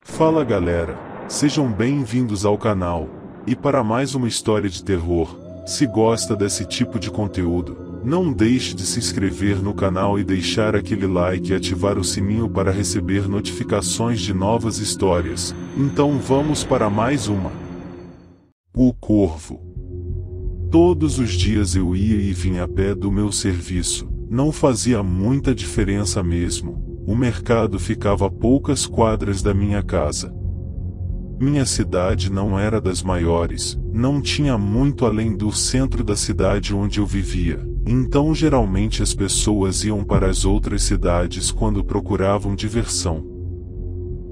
Fala galera, sejam bem-vindos ao canal, e para mais uma história de terror. Se gosta desse tipo de conteúdo, não deixe de se inscrever no canal e deixar aquele like e ativar o sininho para receber notificações de novas histórias. Então vamos para mais uma. O Corvo. Todos os dias eu ia e vinha a pé do meu serviço, não fazia muita diferença mesmo. O mercado ficava a poucas quadras da minha casa. Minha cidade não era das maiores, não tinha muito além do centro da cidade onde eu vivia, então geralmente as pessoas iam para as outras cidades quando procuravam diversão.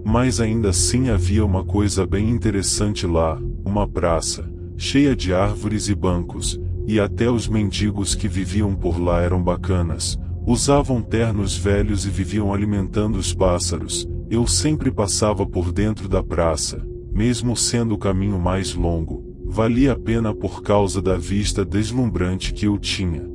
Mas ainda assim havia uma coisa bem interessante lá, uma praça, cheia de árvores e bancos, e até os mendigos que viviam por lá eram bacanas. Usavam ternos velhos e viviam alimentando os pássaros. Eu sempre passava por dentro da praça, mesmo sendo o caminho mais longo, valia a pena por causa da vista deslumbrante que eu tinha.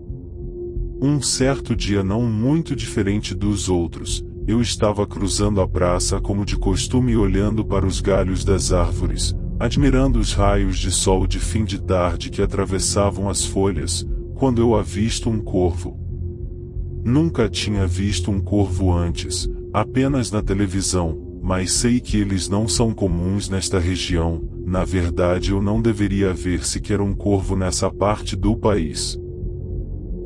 Um certo dia não muito diferente dos outros, eu estava cruzando a praça como de costume olhando para os galhos das árvores, admirando os raios de sol de fim de tarde que atravessavam as folhas, quando eu avisto um corvo. Nunca tinha visto um corvo antes, apenas na televisão, mas sei que eles não são comuns nesta região. Na verdade, eu não deveria ver sequer um corvo nessa parte do país.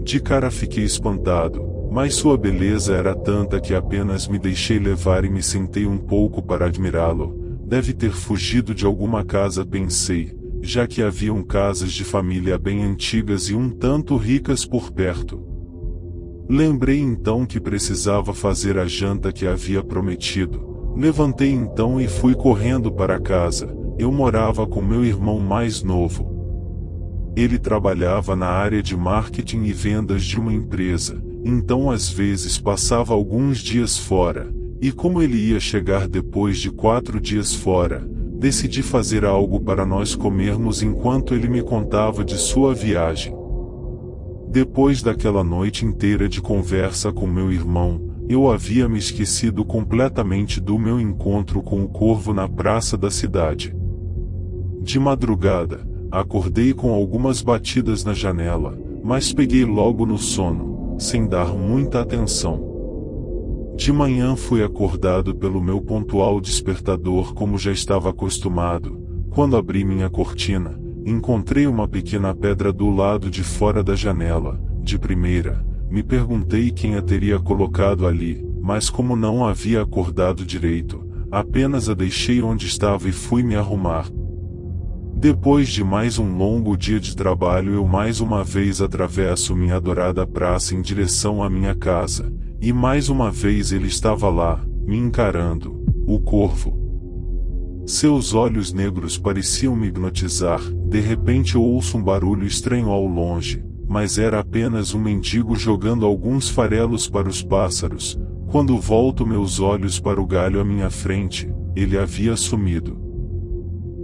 De cara fiquei espantado, mas sua beleza era tanta que apenas me deixei levar e me sentei um pouco para admirá-lo. Deve ter fugido de alguma casa, pensei, já que haviam casas de família bem antigas e um tanto ricas por perto. Lembrei então que precisava fazer a janta que havia prometido. Levantei então e fui correndo para casa. Eu morava com meu irmão mais novo. Ele trabalhava na área de marketing e vendas de uma empresa, então às vezes passava alguns dias fora, e como ele ia chegar depois de 4 dias fora, decidi fazer algo para nós comermos enquanto ele me contava de sua viagem. Depois daquela noite inteira de conversa com meu irmão, eu havia me esquecido completamente do meu encontro com o corvo na praça da cidade. De madrugada, acordei com algumas batidas na janela, mas peguei logo no sono, sem dar muita atenção. De manhã fui acordado pelo meu pontual despertador como já estava acostumado. Quando abri minha cortina, encontrei uma pequena pedra do lado de fora da janela. De primeira, me perguntei quem a teria colocado ali, mas como não havia acordado direito, apenas a deixei onde estava e fui me arrumar. Depois de mais um longo dia de trabalho, eu mais uma vez atravesso minha adorada praça em direção à minha casa, e mais uma vez ele estava lá, me encarando, o corvo. Seus olhos negros pareciam me hipnotizar. De repente eu ouço um barulho estranho ao longe, mas era apenas um mendigo jogando alguns farelos para os pássaros. Quando volto meus olhos para o galho à minha frente, ele havia sumido.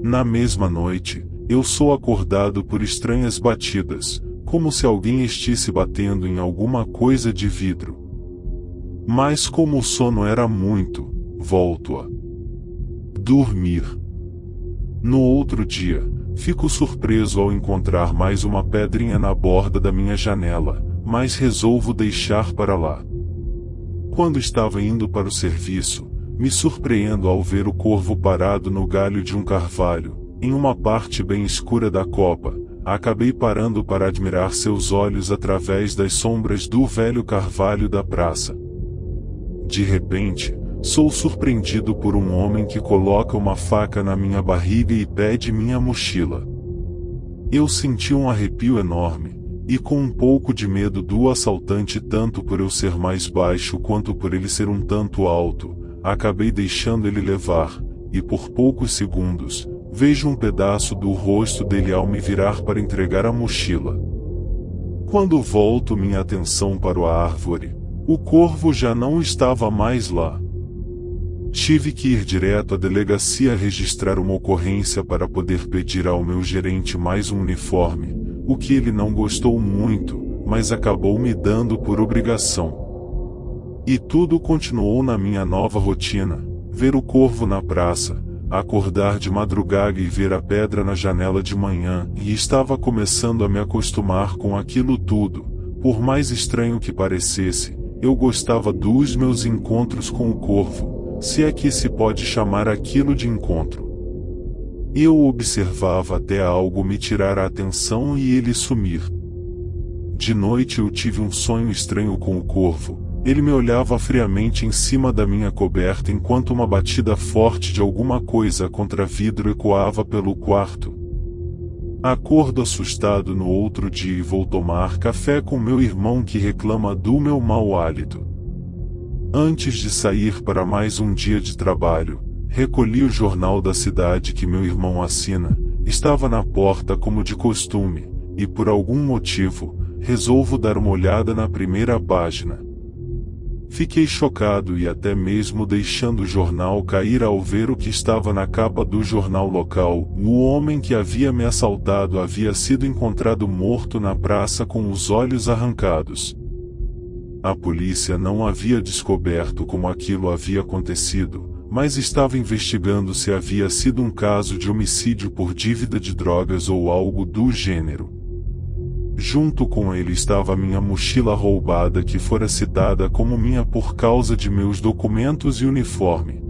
Na mesma noite, eu sou acordado por estranhas batidas, como se alguém estivesse batendo em alguma coisa de vidro. Mas como o sono era muito, volto a dormir. No outro dia, fico surpreso ao encontrar mais uma pedrinha na borda da minha janela, mas resolvo deixar para lá. Quando estava indo para o serviço, me surpreendo ao ver o corvo parado no galho de um carvalho, em uma parte bem escura da copa. Acabei parando para admirar seus olhos através das sombras do velho carvalho da praça. De repente, sou surpreendido por um homem que coloca uma faca na minha barriga e pede minha mochila. Eu senti um arrepio enorme, e com um pouco de medo do assaltante, tanto por eu ser mais baixo quanto por ele ser um tanto alto, acabei deixando ele levar, e por poucos segundos, vejo um pedaço do rosto dele ao me virar para entregar a mochila. Quando volto minha atenção para a árvore, o corvo já não estava mais lá. Tive que ir direto à delegacia registrar uma ocorrência para poder pedir ao meu gerente mais um uniforme, o que ele não gostou muito, mas acabou me dando por obrigação. E tudo continuou na minha nova rotina. ver o corvo na praça, acordar de madrugada e ver a pedra na janela de manhã, e estava começando a me acostumar com aquilo tudo. Por mais estranho que parecesse, eu gostava dos meus encontros com o corvo, se é que se pode chamar aquilo de encontro. Eu o observava até algo me tirar a atenção e ele sumir. De noite eu tive um sonho estranho com o corvo. Ele me olhava friamente em cima da minha coberta enquanto uma batida forte de alguma coisa contra vidro ecoava pelo quarto. Acordo assustado no outro dia e vou tomar café com meu irmão que reclama do meu mau hálito. Antes de sair para mais um dia de trabalho, recolhi o jornal da cidade que meu irmão assina. Estava na porta como de costume, e por algum motivo, resolvo dar uma olhada na primeira página. Fiquei chocado e até mesmo deixando o jornal cair ao ver o que estava na capa do jornal local. O homem que havia me assaltado havia sido encontrado morto na praça com os olhos arrancados. A polícia não havia descoberto como aquilo havia acontecido, mas estava investigando se havia sido um caso de homicídio por dívida de drogas ou algo do gênero. Junto com ele estava minha mochila roubada que fora citada como minha por causa de meus documentos e uniforme.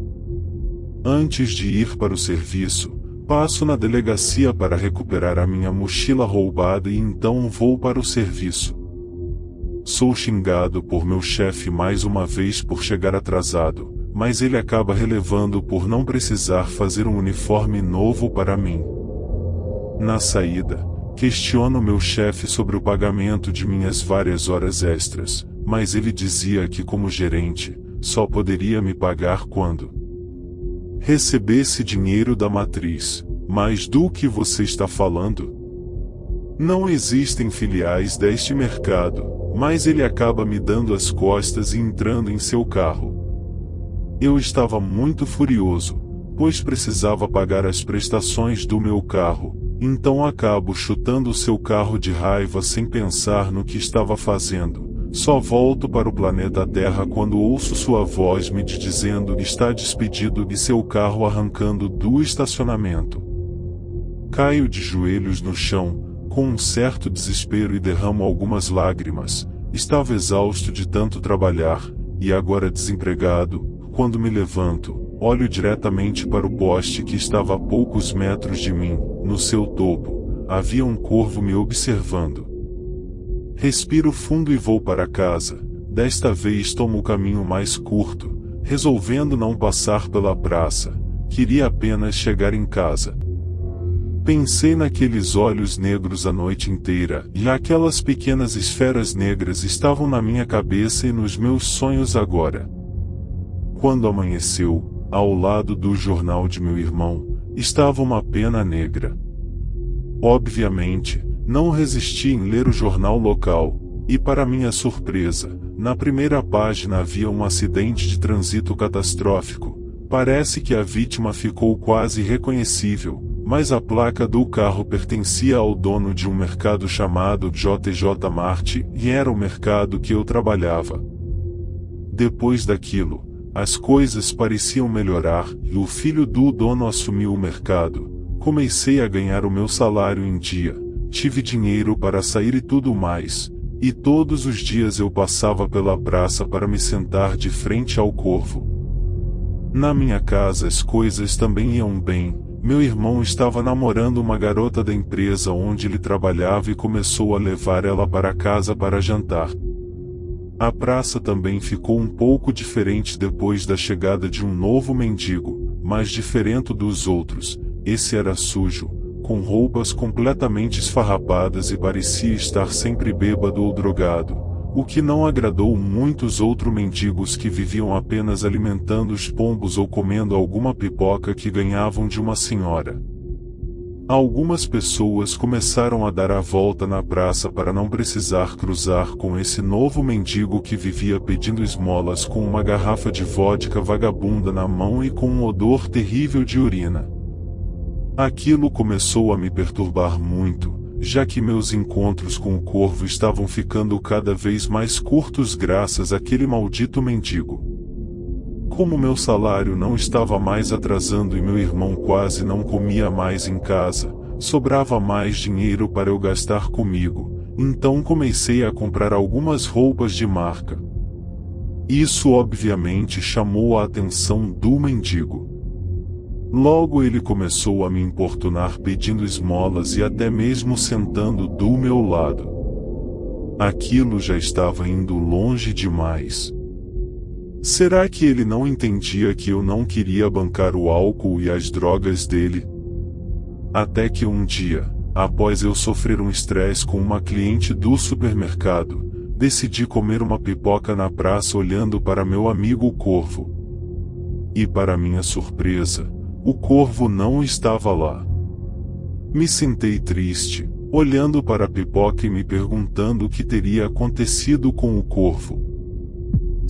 Antes de ir para o serviço, passo na delegacia para recuperar a minha mochila roubada e então vou para o serviço. Sou xingado por meu chefe mais uma vez por chegar atrasado, mas ele acaba relevando por não precisar fazer um uniforme novo para mim. Na saída, questiono meu chefe sobre o pagamento de minhas várias horas extras, mas ele dizia que como gerente, só poderia me pagar quando recebesse dinheiro da matriz. Mas do que você está falando? Não existem filiais deste mercado, mas ele acaba me dando as costas e entrando em seu carro. Eu estava muito furioso, pois precisava pagar as prestações do meu carro. Então acabo chutando seu carro de raiva sem pensar no que estava fazendo. Só volto para o planeta Terra quando ouço sua voz me dizendo que está despedido e seu carro arrancando do estacionamento. Caio de joelhos no chão, com um certo desespero e derramo algumas lágrimas. Estava exausto de tanto trabalhar, e agora desempregado. Quando me levanto, olho diretamente para o poste que estava a poucos metros de mim. No seu topo, havia um corvo me observando. Respiro fundo e vou para casa. Desta vez tomo o caminho mais curto, resolvendo não passar pela praça. Queria apenas chegar em casa. Pensei naqueles olhos negros a noite inteira, e aquelas pequenas esferas negras estavam na minha cabeça e nos meus sonhos agora. Quando amanheceu, ao lado do jornal de meu irmão, estava uma pena negra. Obviamente, não resisti em ler o jornal local, e para minha surpresa, na primeira página havia um acidente de trânsito catastrófico. Parece que a vítima ficou quase irreconhecível, mas a placa do carro pertencia ao dono de um mercado chamado JJ Mart, e era o mercado que eu trabalhava. Depois daquilo, as coisas pareciam melhorar, e o filho do dono assumiu o mercado. Comecei a ganhar o meu salário em dia, tive dinheiro para sair e tudo mais, e todos os dias eu passava pela praça para me sentar de frente ao corvo. Na minha casa as coisas também iam bem. Meu irmão estava namorando uma garota da empresa onde ele trabalhava e começou a levar ela para casa para jantar. A praça também ficou um pouco diferente depois da chegada de um novo mendigo, mas diferente dos outros. Esse era sujo, com roupas completamente esfarrapadas e parecia estar sempre bêbado ou drogado, o que não agradou muitos outros mendigos que viviam apenas alimentando os pombos ou comendo alguma pipoca que ganhavam de uma senhora. Algumas pessoas começaram a dar a volta na praça para não precisar cruzar com esse novo mendigo que vivia pedindo esmolas com uma garrafa de vodka vagabunda na mão e com um odor terrível de urina. Aquilo começou a me perturbar muito, já que meus encontros com o corvo estavam ficando cada vez mais curtos graças àquele maldito mendigo. Como meu salário não estava mais atrasando e meu irmão quase não comia mais em casa, sobrava mais dinheiro para eu gastar comigo, então comecei a comprar algumas roupas de marca. Isso obviamente chamou a atenção do mendigo. Logo ele começou a me importunar pedindo esmolas e até mesmo sentando do meu lado. Aquilo já estava indo longe demais. Será que ele não entendia que eu não queria bancar o álcool e as drogas dele? Até que um dia, após eu sofrer um estresse com uma cliente do supermercado, decidi comer uma pipoca na praça olhando para meu amigo Corvo. E para minha surpresa, o Corvo não estava lá. Me sentei triste, olhando para a pipoca e me perguntando o que teria acontecido com o Corvo.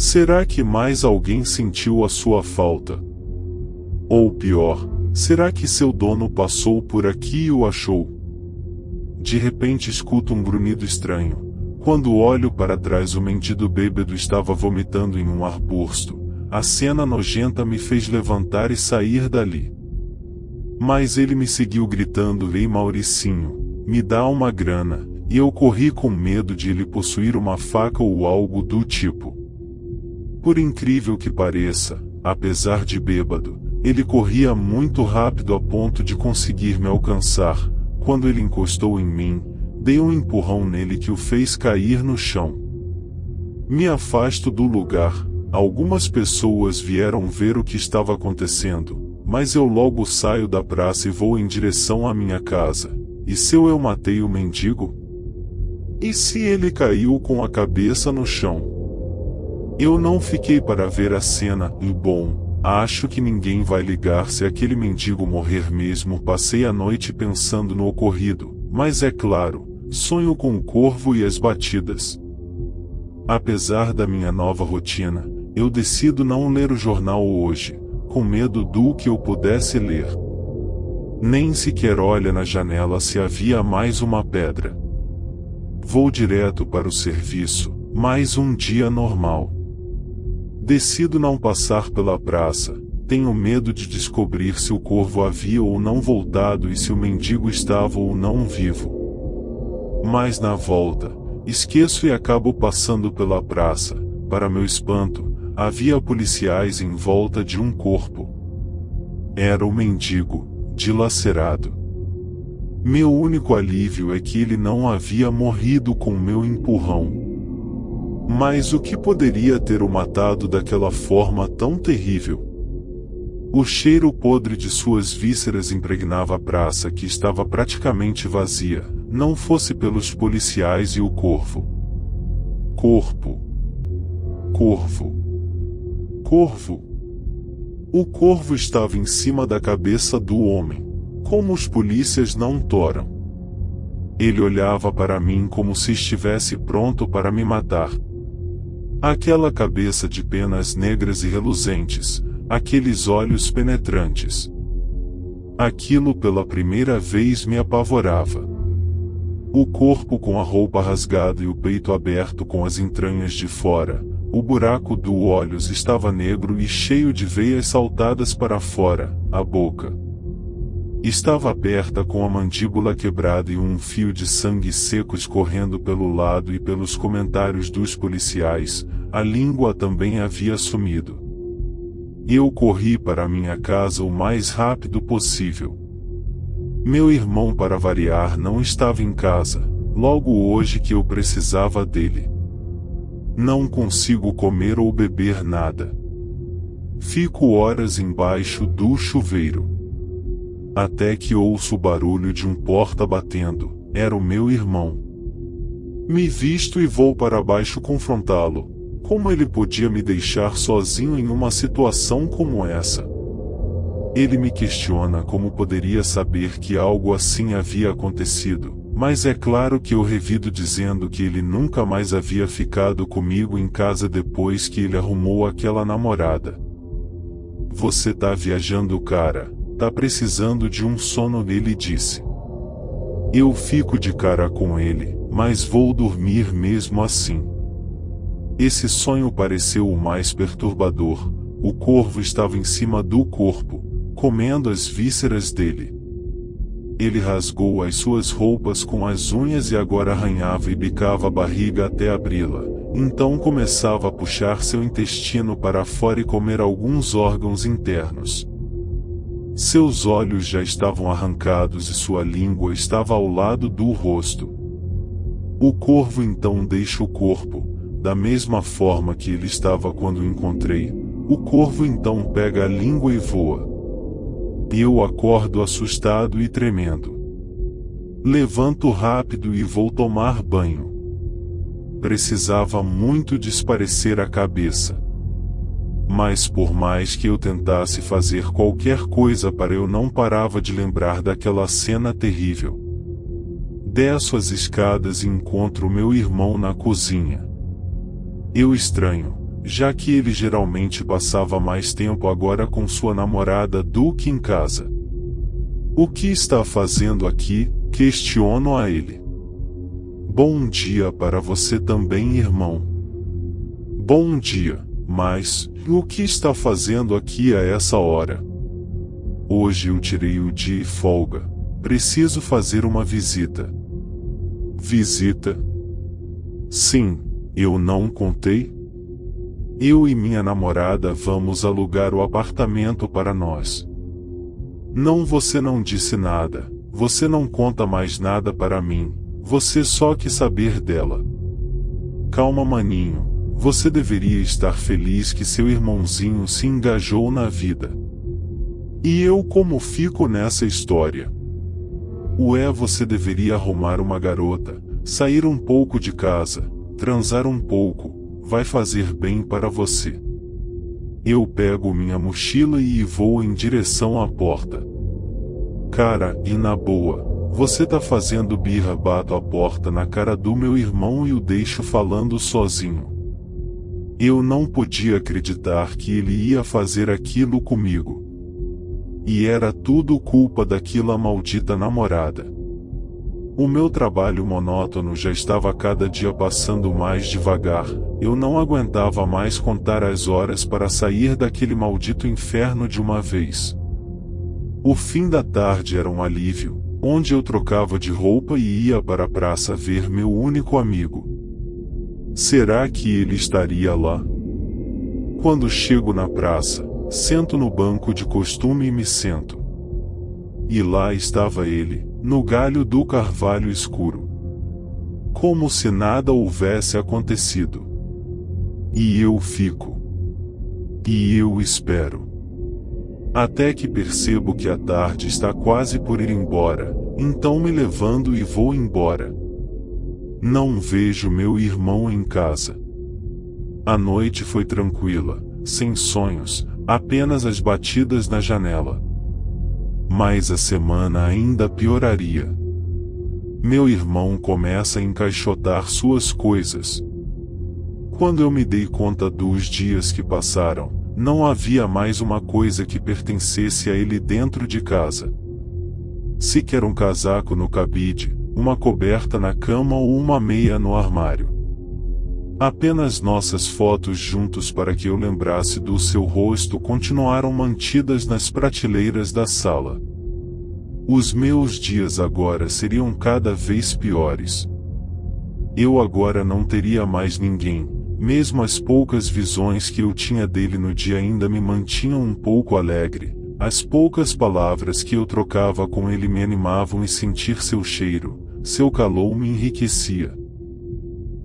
Será que mais alguém sentiu a sua falta? Ou pior, será que seu dono passou por aqui e o achou? De repente escuto um grunhido estranho. Quando olho para trás, o mendigo bêbado estava vomitando em um arbusto. A cena nojenta me fez levantar e sair dali. Mas ele me seguiu gritando: "Ei Mauricinho, me dá uma grana", e eu corri com medo de ele possuir uma faca ou algo do tipo. Por incrível que pareça, apesar de bêbado, ele corria muito rápido a ponto de conseguir me alcançar. Quando ele encostou em mim, dei um empurrão nele que o fez cair no chão. Me afasto do lugar. Algumas pessoas vieram ver o que estava acontecendo, mas eu logo saio da praça e vou em direção à minha casa. E se eu matei o mendigo? E se ele caiu com a cabeça no chão? Eu não fiquei para ver a cena, e bom, acho que ninguém vai ligar se aquele mendigo morrer mesmo. Passei a noite pensando no ocorrido, mas é claro, sonho com o Corvo e as batidas. Apesar da minha nova rotina, eu decido não ler o jornal hoje, com medo do que eu pudesse ler. Nem sequer olha na janela se havia mais uma pedra. Vou direto para o serviço, mais um dia normal. Decido não passar pela praça, tenho medo de descobrir se o Corvo havia ou não voltado e se o mendigo estava ou não vivo. Mas na volta, esqueço e acabo passando pela praça. Para meu espanto, havia policiais em volta de um corpo. Era o mendigo, dilacerado. Meu único alívio é que ele não havia morrido com meu empurrão. Mas o que poderia ter o matado daquela forma tão terrível? O cheiro podre de suas vísceras impregnava a praça, que estava praticamente vazia, não fosse pelos policiais e o Corvo. Corpo. Corvo. Corvo. O Corvo estava em cima da cabeça do homem. Como os polícias não toram? Ele olhava para mim como se estivesse pronto para me matar. Aquela cabeça de penas negras e reluzentes, aqueles olhos penetrantes. Aquilo pela primeira vez me apavorava. O corpo com a roupa rasgada e o peito aberto com as entranhas de fora, o buraco dos olhos estava negro e cheio de veias saltadas para fora, a boca estava aberta com a mandíbula quebrada e um fio de sangue seco escorrendo pelo lado, e pelos comentários dos policiais, a língua também havia sumido. Eu corri para minha casa o mais rápido possível. Meu irmão, para variar, não estava em casa, logo hoje que eu precisava dele. Não consigo comer ou beber nada. Fico horas embaixo do chuveiro. Até que ouço o barulho de um porta batendo. Era o meu irmão. Me visto e vou para baixo confrontá-lo. Como ele podia me deixar sozinho em uma situação como essa? Ele me questiona como poderia saber que algo assim havia acontecido, mas é claro que eu revido dizendo que ele nunca mais havia ficado comigo em casa depois que ele arrumou aquela namorada. Você tá viajando, cara. Tá precisando de um sono, ele disse. Eu fico de cara com ele, mas vou dormir mesmo assim. Esse sonho pareceu o mais perturbador, o corvo estava em cima do corpo, comendo as vísceras dele. Ele rasgou as suas roupas com as unhas e agora arranhava e bicava a barriga até abri-la. Então começava a puxar seu intestino para fora e comer alguns órgãos internos. Seus olhos já estavam arrancados e sua língua estava ao lado do rosto. O corvo então deixa o corpo, da mesma forma que ele estava quando o encontrei. O corvo então pega a língua e voa. Eu acordo assustado e tremendo. Levanto rápido e vou tomar banho. Precisava muito desparecer a cabeça. Mas por mais que eu tentasse fazer qualquer coisa eu não parava de lembrar daquela cena terrível. Desço as escadas e encontro meu irmão na cozinha. Eu estranho, já que ele geralmente passava mais tempo agora com sua namorada do que em casa. O que está fazendo aqui? Questiono a ele. Bom dia para você também, irmão. Bom dia, mas o que está fazendo aqui a essa hora? Hoje eu tirei o dia e folga. Preciso fazer uma visita. Visita? Sim, eu não contei? Eu e minha namorada vamos alugar o apartamento para nós. Não, você não disse nada, você não conta mais nada para mim, você só quis saber dela. Calma, maninho, você deveria estar feliz que seu irmãozinho se engajou na vida. E eu como fico nessa história? Ué, você deveria arrumar uma garota, sair um pouco de casa, transar um pouco, vai fazer bem para você. Eu pego minha mochila e vou em direção à porta. Cara, e na boa, você tá fazendo birra? Bato a porta na cara do meu irmão e o deixo falando sozinho. Eu não podia acreditar que ele ia fazer aquilo comigo. E era tudo culpa daquela maldita namorada. O meu trabalho monótono já estava cada dia passando mais devagar, eu não aguentava mais contar as horas para sair daquele maldito inferno de uma vez. O fim da tarde era um alívio, onde eu trocava de roupa e ia para a praça ver meu único amigo. Será que ele estaria lá? Quando chego na praça, sento no banco de costume e me sento. E lá estava ele, no galho do carvalho escuro. Como se nada houvesse acontecido. E eu fico. E eu espero. Até que percebo que a tarde está quase por ir embora, então me levanto e vou embora. Não vejo meu irmão em casa. A noite foi tranquila, sem sonhos, apenas as batidas na janela. Mas a semana ainda pioraria. Meu irmão começa a encaixotar suas coisas. Quando eu me dei conta dos dias que passaram, não havia mais uma coisa que pertencesse a ele dentro de casa. Sequer um casaco no cabide, uma coberta na cama ou uma meia no armário. Apenas nossas fotos juntos para que eu lembrasse do seu rosto continuaram mantidas nas prateleiras da sala. Os meus dias agora seriam cada vez piores. Eu agora não teria mais ninguém, mesmo as poucas visões que eu tinha dele no dia ainda me mantinham um pouco alegre, as poucas palavras que eu trocava com ele me animavam e sentir seu cheiro, seu calor me enriquecia.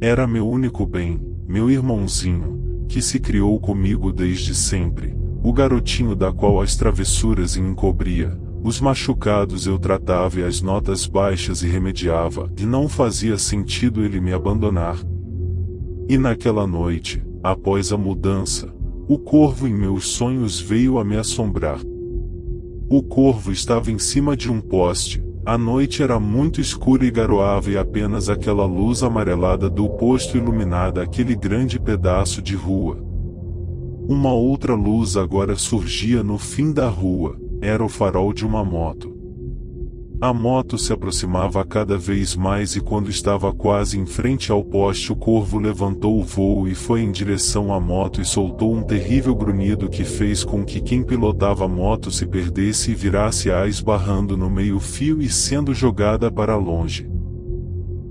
Era meu único bem, meu irmãozinho, que se criou comigo desde sempre, o garotinho da qual as travessuras encobria, os machucados eu tratava e as notas baixas e remediava, e não fazia sentido ele me abandonar. E naquela noite, após a mudança, o corvo em meus sonhos veio a me assombrar. O corvo estava em cima de um poste. A noite era muito escura e garoava e apenas aquela luz amarelada do posto iluminava aquele grande pedaço de rua. Uma outra luz agora surgia no fim da rua, era o farol de uma moto. A moto se aproximava cada vez mais e quando estava quase em frente ao poste, o corvo levantou o voo e foi em direção à moto e soltou um terrível grunhido que fez com que quem pilotava a moto se perdesse e virasse a esbarrando no meio-fio e sendo jogada para longe.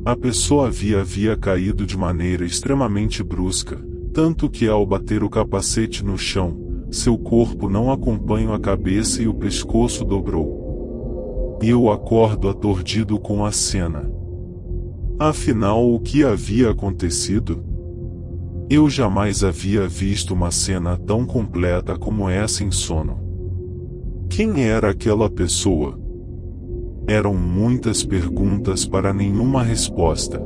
A pessoa havia caído de maneira extremamente brusca, tanto que ao bater o capacete no chão, seu corpo não acompanhou a cabeça e o pescoço dobrou. Eu acordo aturdido com a cena. Afinal, o que havia acontecido? Eu jamais havia visto uma cena tão completa como essa em sono. Quem era aquela pessoa? Eram muitas perguntas para nenhuma resposta.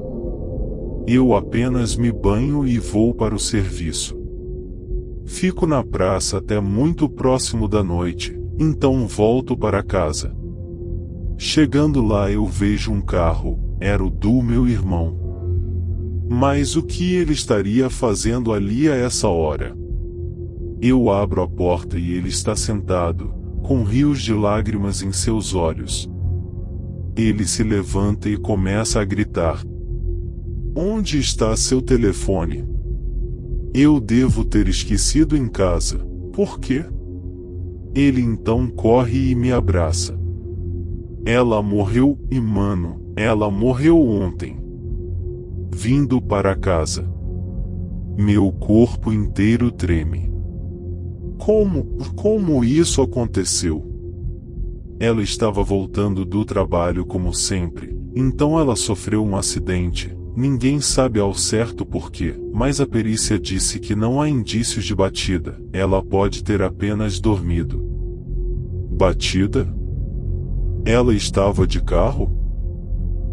Eu apenas me banho e vou para o serviço. Fico na praça até muito próximo da noite, então volto para casa. Chegando lá eu vejo um carro, era o do meu irmão. Mas o que ele estaria fazendo ali a essa hora? Eu abro a porta e ele está sentado, com rios de lágrimas em seus olhos. Ele se levanta e começa a gritar: "Onde está seu telefone? Eu devo ter esquecido em casa, por quê?" Ele então corre e me abraça. Ela morreu e mano, ela morreu ontem. Vindo para casa. Meu corpo inteiro treme. Como isso aconteceu? Ela estava voltando do trabalho como sempre, então ela sofreu um acidente. Ninguém sabe ao certo porquê, mas a perícia disse que não há indícios de batida, ela pode ter apenas dormido. Batida? Ela estava de carro?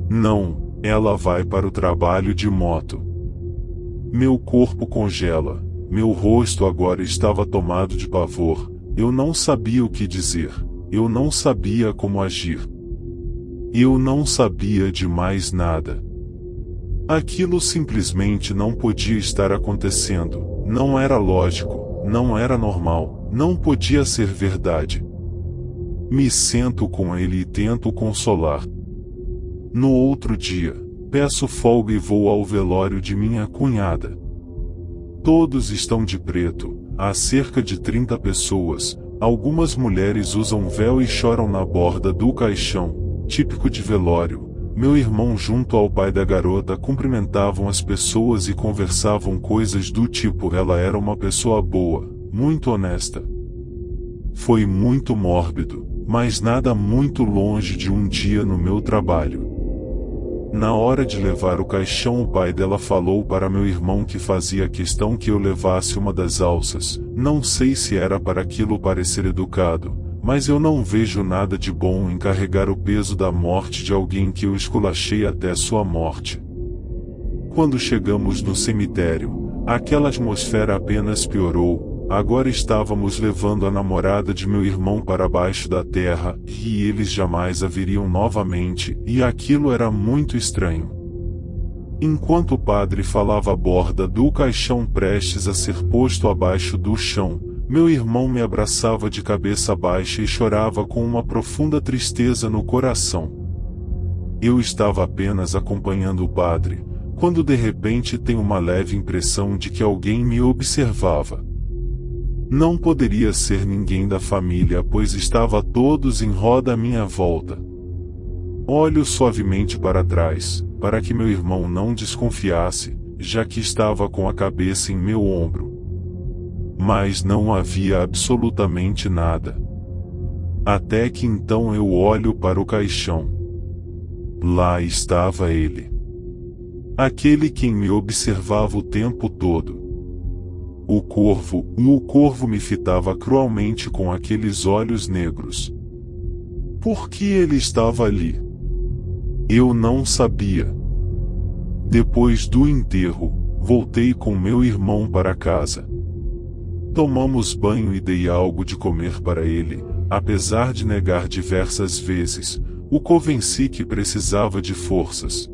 Não, ela vai para o trabalho de moto. Meu corpo congela, meu rosto agora estava tomado de pavor, eu não sabia o que dizer, eu não sabia como agir. Eu não sabia de mais nada. Aquilo simplesmente não podia estar acontecendo, não era lógico, não era normal, não podia ser verdade. Me sento com ele e tento consolar. No outro dia, peço folga e vou ao velório de minha cunhada. Todos estão de preto, há cerca de 30 pessoas, algumas mulheres usam véu e choram na borda do caixão, típico de velório. Meu irmão junto ao pai da garota cumprimentavam as pessoas e conversavam coisas do tipo: ela era uma pessoa boa, muito honesta. Foi muito mórbido, mas nada muito longe de um dia no meu trabalho. Na hora de levar o caixão, o pai dela falou para meu irmão que fazia questão que eu levasse uma das alças. Não sei se era para aquilo parecer educado, mas eu não vejo nada de bom em carregar o peso da morte de alguém que eu esculachei até sua morte. Quando chegamos no cemitério, aquela atmosfera apenas piorou. Agora estávamos levando a namorada de meu irmão para baixo da terra, e eles jamais a viriam novamente, e aquilo era muito estranho. Enquanto o padre falava à borda do caixão prestes a ser posto abaixo do chão, meu irmão me abraçava de cabeça baixa e chorava com uma profunda tristeza no coração. Eu estava apenas acompanhando o padre, quando de repente tenho uma leve impressão de que alguém me observava. Não poderia ser ninguém da família, pois estava todos em roda à minha volta. Olho suavemente para trás, para que meu irmão não desconfiasse, já que estava com a cabeça em meu ombro. Mas não havia absolutamente nada. Até que então eu olho para o caixão. Lá estava ele. Aquele quem me observava o tempo todo. O corvo me fitava cruelmente com aqueles olhos negros. Por que ele estava ali? Eu não sabia. Depois do enterro, voltei com meu irmão para casa. Tomamos banho e dei algo de comer para ele, apesar de negar diversas vezes, o convenci que precisava de forças.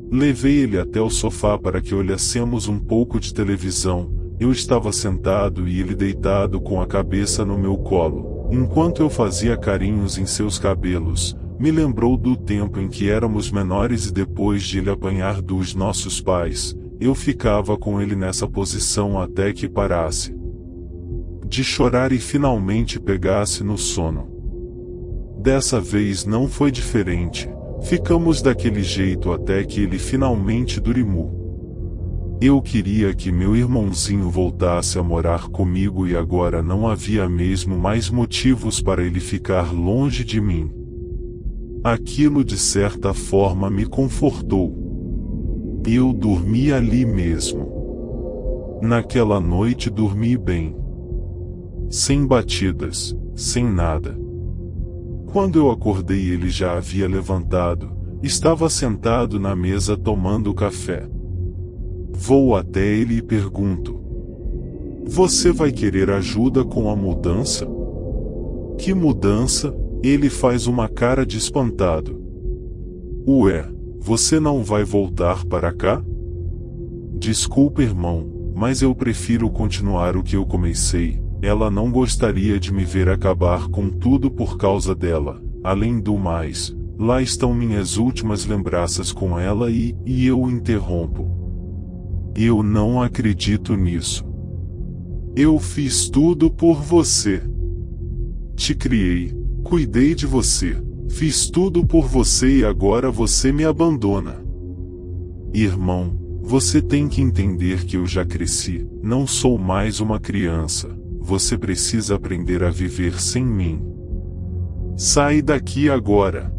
Levei ele até o sofá para que olhássemos um pouco de televisão. Eu estava sentado e ele deitado com a cabeça no meu colo. Enquanto eu fazia carinhos em seus cabelos, Me lembrou do tempo em que éramos menores e depois de ele apanhar dos nossos pais, eu ficava com ele nessa posição até que parasse de chorar e finalmente pegasse no sono. Dessa vez não foi diferente, ficamos daquele jeito até que ele finalmente dormiu. Eu queria que meu irmãozinho voltasse a morar comigo e agora não havia mesmo mais motivos para ele ficar longe de mim. Aquilo de certa forma me confortou. Eu dormi ali mesmo. Naquela noite dormi bem. Sem batidas, sem nada. Quando eu acordei ele já havia levantado, estava sentado na mesa tomando café. Vou até ele e pergunto: "Você vai querer ajuda com a mudança?" "Que mudança?" Ele faz uma cara de espantado. "Ué, você não vai voltar para cá?" "Desculpa, irmão, mas eu prefiro continuar o que eu comecei. Ela não gostaria de me ver acabar com tudo por causa dela. Além do mais, lá estão minhas últimas lembranças com ela e eu interrompo. Eu não acredito nisso. Eu fiz tudo por você. Te criei, cuidei de você, fiz tudo por você e agora você me abandona." "Irmão, você tem que entender que eu já cresci, não sou mais uma criança. Você precisa aprender a viver sem mim. Sai daqui agora.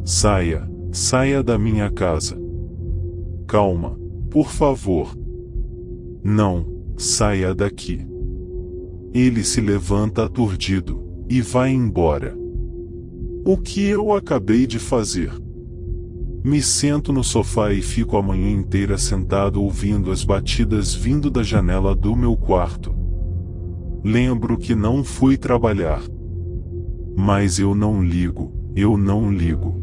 Saia, saia da minha casa. Calma, por favor. Não, saia daqui." Ele se levanta aturdido e vai embora. O que eu acabei de fazer? Me sento no sofá e fico a manhã inteira sentado ouvindo as batidas vindo da janela do meu quarto. Lembro que não fui trabalhar. Mas eu não ligo, eu não ligo.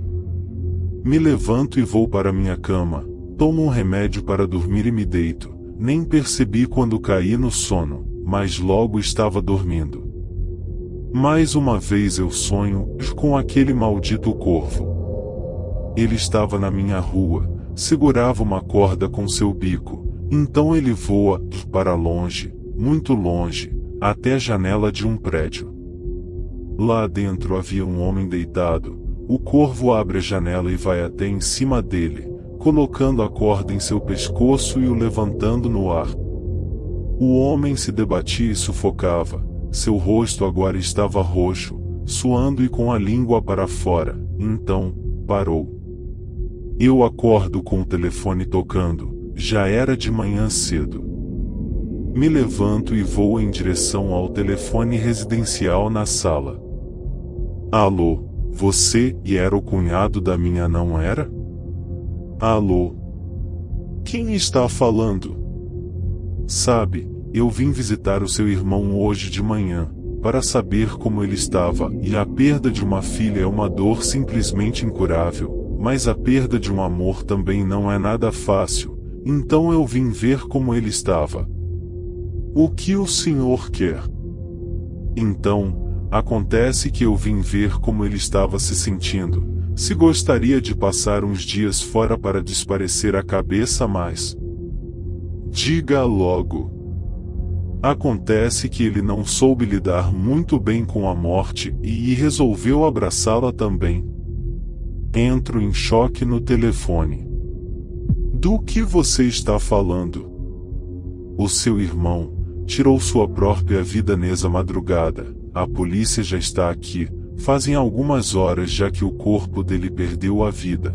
Me levanto e vou para minha cama, tomo um remédio para dormir e me deito. Nem percebi quando caí no sono, mas logo estava dormindo. Mais uma vez eu sonho com aquele maldito corvo. Ele estava na minha rua, segurava uma corda com seu bico, então ele voa para longe, muito longe, até a janela de um prédio. Lá dentro havia um homem deitado. O corvo abre a janela e vai até em cima dele, colocando a corda em seu pescoço e o levantando no ar. O homem se debatia e sufocava. Seu rosto agora estava roxo, suando e com a língua para fora. Então, parou. Eu acordo com o telefone tocando. Já era de manhã cedo. Me levanto e vou em direção ao telefone residencial na sala. "Alô, você era o cunhado da minha, não era?" "Alô? Quem está falando?" "Sabe, eu vim visitar o seu irmão hoje de manhã, para saber como ele estava, e a perda de uma filha é uma dor simplesmente incurável, mas a perda de um amor também não é nada fácil, então eu vim ver como ele estava." "O que o senhor quer?" "Então, acontece que eu vim ver como ele estava se sentindo, se gostaria de passar uns dias fora para desaparecer a cabeça mais." "Diga logo." "Acontece que ele não soube lidar muito bem com a morte e resolveu abraçá-la também." Entro em choque no telefone. "Do que você está falando?" "O seu irmão tirou sua própria vida nessa madrugada. A polícia já está aqui, fazem algumas horas já que o corpo dele perdeu a vida."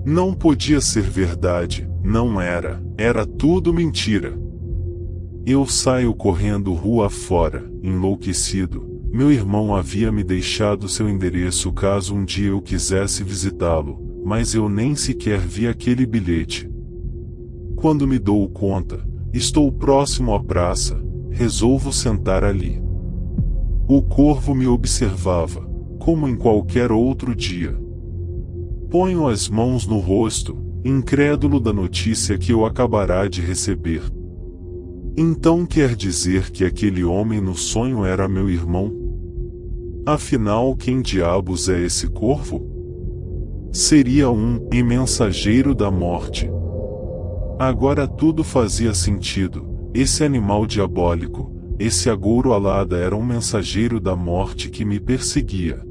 Não podia ser verdade, não era, era tudo mentira. Eu saio correndo rua fora, enlouquecido. Meu irmão havia me deixado seu endereço caso um dia eu quisesse visitá-lo, mas eu nem sequer vi aquele bilhete. Quando me dou conta, estou próximo à praça, resolvo sentar ali. O corvo me observava, como em qualquer outro dia. Ponho as mãos no rosto, incrédulo da notícia que eu acabará de receber. Então quer dizer que aquele homem no sonho era meu irmão? Afinal, quem diabos é esse corvo? Seria um mensageiro da morte. Agora tudo fazia sentido. Esse animal diabólico, esse agouro alada era um mensageiro da morte que me perseguia.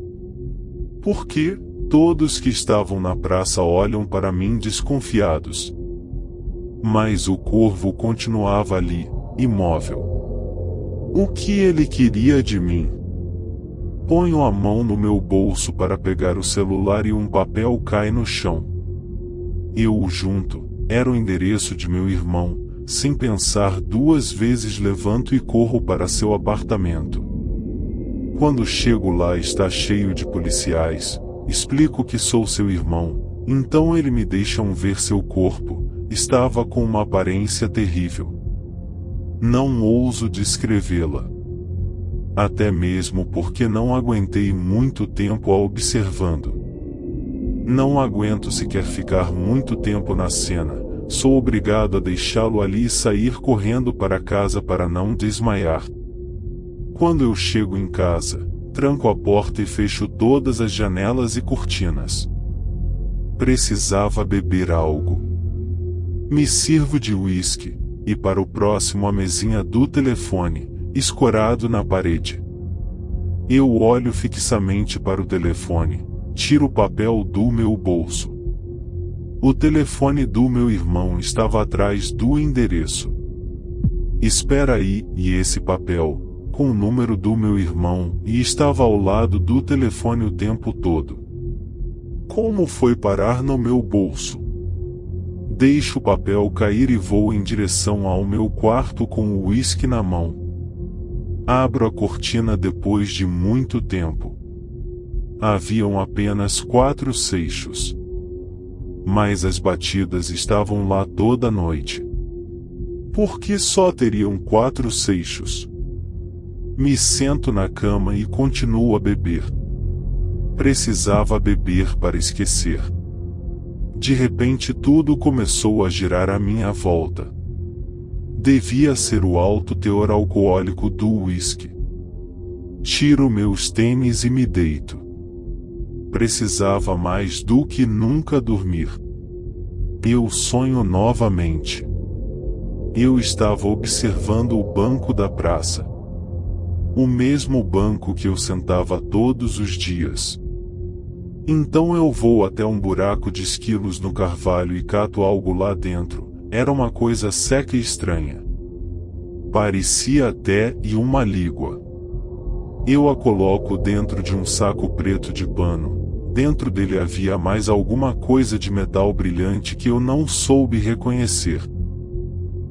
Por quê? Todos que estavam na praça olham para mim desconfiados. Mas o corvo continuava ali, imóvel. O que ele queria de mim? Ponho a mão no meu bolso para pegar o celular e um papel cai no chão. Eu o junto, era o endereço de meu irmão. Sem pensar duas vezes levanto e corro para seu apartamento. Quando chego lá está cheio de policiais. Explico que sou seu irmão, então ele me deixam ver seu corpo. Estava com uma aparência terrível. Não ouso descrevê-la. Até mesmo porque não aguentei muito tempo a observando. Não aguento sequer ficar muito tempo na cena. Sou obrigado a deixá-lo ali e sair correndo para casa para não desmaiar. Quando eu chego em casa, tranco a porta e fecho todas as janelas e cortinas. Precisava beber algo. Me sirvo de uísque, e para o próximo a mesinha do telefone, escorado na parede. Eu olho fixamente para o telefone, tiro o papel do meu bolso. O telefone do meu irmão estava atrás do endereço. Espera aí, e esse papel, com o número do meu irmão, e estava ao lado do telefone o tempo todo. Como foi parar no meu bolso? Deixo o papel cair e vou em direção ao meu quarto com o uísque na mão. Abro a cortina depois de muito tempo. Haviam apenas 4 seixos. Mas as batidas estavam lá toda noite. Por que só teriam 4 seixos? Me sento na cama e continuo a beber. Precisava beber para esquecer. De repente tudo começou a girar à minha volta. Devia ser o alto teor alcoólico do uísque. Tiro meus tênis e me deito. Precisava mais do que nunca dormir. Eu sonho novamente. Eu estava observando o banco da praça. O mesmo banco que eu sentava todos os dias. Então eu vou até um buraco de esquilos no carvalho e cato algo lá dentro. Era uma coisa seca e estranha. Parecia até uma lígua. Eu a coloco dentro de um saco preto de pano. Dentro dele havia mais alguma coisa de metal brilhante que eu não soube reconhecer.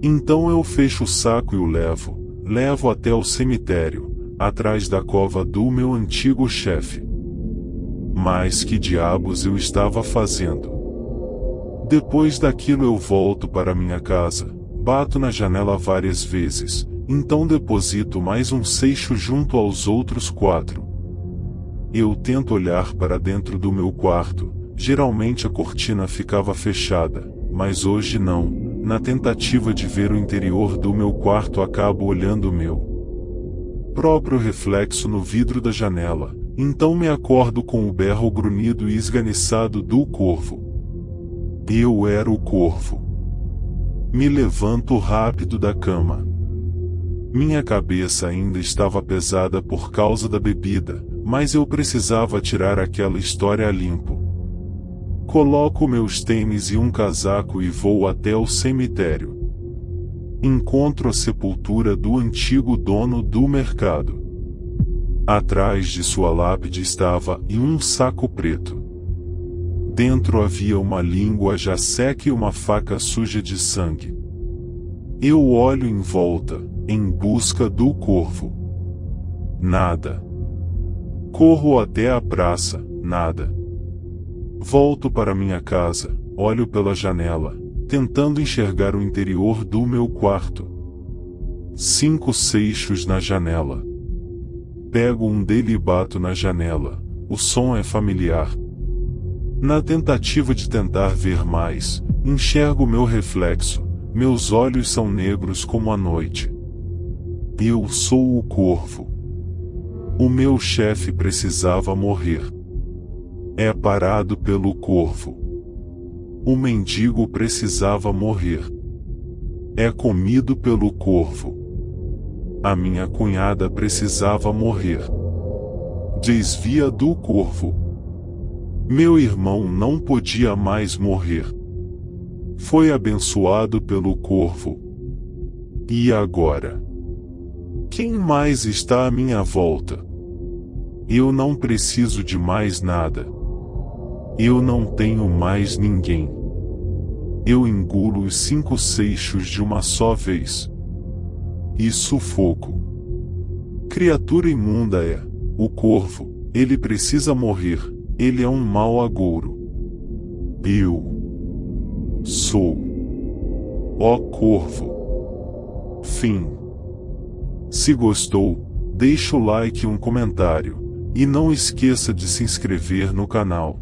Então eu fecho o saco e o levo até o cemitério, atrás da cova do meu antigo chefe. Mas que diabos eu estava fazendo? Depois daquilo eu volto para minha casa, bato na janela várias vezes, então deposito mais um seixo junto aos outros 4. Eu tento olhar para dentro do meu quarto, geralmente a cortina ficava fechada, mas hoje não. Na tentativa de ver o interior do meu quarto acabo olhando o meu próprio reflexo no vidro da janela, então me acordo com o berro grunhido e esganiçado do corvo. Eu era o corvo. Me levanto rápido da cama. Minha cabeça ainda estava pesada por causa da bebida, mas eu precisava tirar aquela história a limpo. Coloco meus tênis e um casaco e vou até o cemitério. Encontro a sepultura do antigo dono do mercado. Atrás de sua lápide estava um saco preto. Dentro havia uma língua já seca e uma faca suja de sangue. Eu olho em volta, em busca do corvo. Nada. Corro até a praça, nada. Volto para minha casa, olho pela janela, tentando enxergar o interior do meu quarto. 5 seixos na janela. Pego um dele e bato na janela. O som é familiar. Na tentativa de tentar ver mais, enxergo meu reflexo. Meus olhos são negros como a noite. Eu sou o corvo. O meu chefe precisava morrer. É parado pelo corvo. O mendigo precisava morrer. É comido pelo corvo. A minha cunhada precisava morrer. Desvia do corvo. Meu irmão não podia mais morrer. Foi abençoado pelo corvo. E agora? Quem mais está à minha volta? Eu não preciso de mais nada. Eu não tenho mais ninguém. Eu engulo os 5 seixos de uma só vez. E sufoco. Criatura imunda é o corvo, ele precisa morrer, ele é um mau agouro. Eu sou o corvo. Fim. Se gostou, deixa o like e um comentário, e não esqueça de se inscrever no canal.